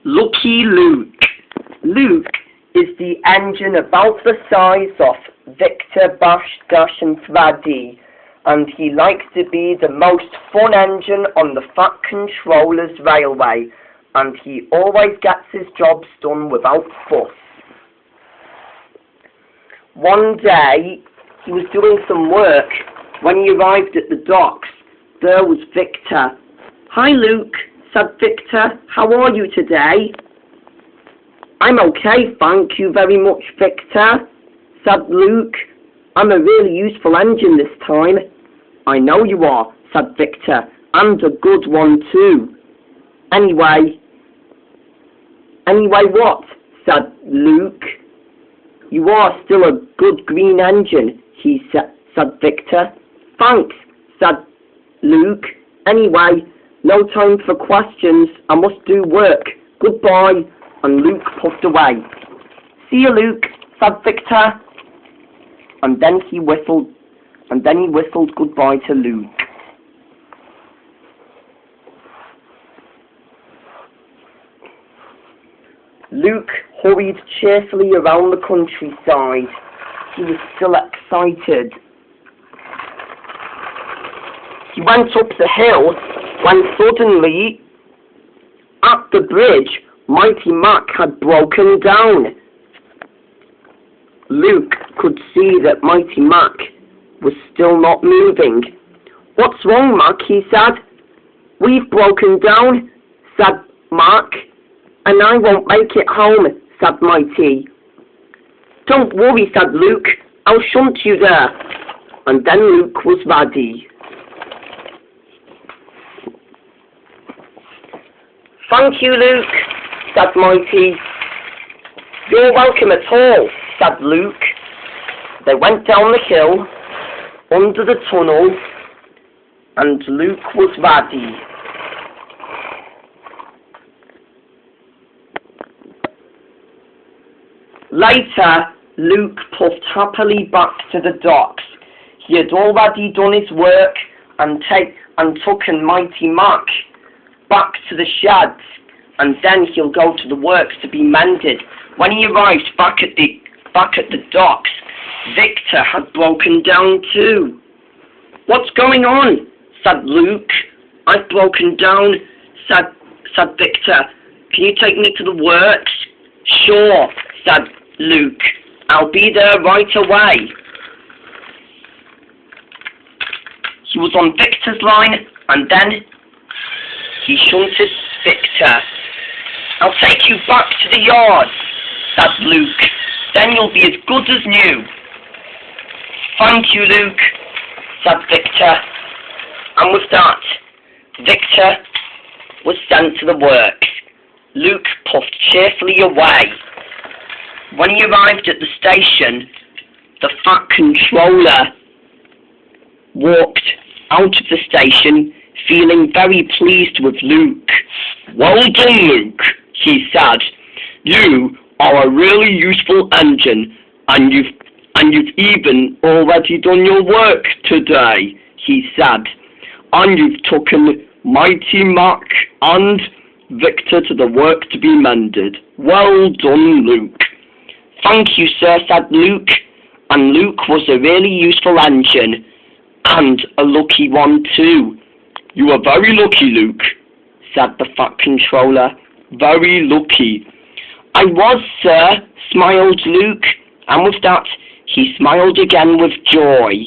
Lucky Luke. Luke is the engine about the size of Victor, Bash, Dash and Freddy, and he likes to be the most fun engine on the Fat Controller's railway, and he always gets his jobs done without fuss. One day, he was doing some work. When he arrived at the docks, there was Victor. "Hi, Luke," said Victor. "How are you today?" "I'm okay, thank you very much, Victor," said Luke. "I'm a really useful engine this time." "I know you are," said Victor, "and a good one too." Anyway what?" said Luke. "You are still a good green engine," said Victor. "Thanks," said Luke. "Anyway, no time for questions. I must do work. Goodbye." And Luke puffed away. "See you, Luke," said Victor. And then he whistled goodbye to Luke. Luke hurried cheerfully around the countryside. He was still excited. He went up the hill when suddenly, at the bridge, Mighty Mac had broken down. Luke could see that Mighty Mac was still not moving. "What's wrong, Mac?" he said. "We've broken down," said Mac. "And I won't make it home," said Mighty. "Don't worry," said Luke. "I'll shunt you there." And then Luke was ready. "Thank you, Luke," said Mighty. "You're welcome at all," said Luke. They went down the hill, under the tunnel, and Luke was ready. Later, Luke puffed happily back to the docks. He had already done his work and taken Mighty Mac back to the sheds, and then he'll go to the works to be mended. When he arrived back at the docks, Victor had broken down too. "What's going on?" said Luke. "I've broken down," said Victor. "Can you take me to the works?" "Sure," said Luke. "I'll be there right away." He was on Victor's line, and then he shunted Victor. "I'll take you back to the yard," said Luke. "Then you'll be as good as new." "Thank you, Luke," said Victor. And with that, Victor was sent to the works. Luke puffed cheerfully away. When he arrived at the station, the Fat Controller walked out of the station, feeling very pleased with Luke. "Well done, Luke," he said. "You are a really useful engine, and you've even already done your work today," he said. "And you've taken Mighty Mac and Victor to the work to be mended. Well done, Luke." "Thank you, sir," said Luke. And Luke was a really useful engine, and a lucky one too. "You are very lucky, Luke," said the Fat Controller. "Very lucky." "I was, sir," smiled Luke, and with that he smiled again with joy.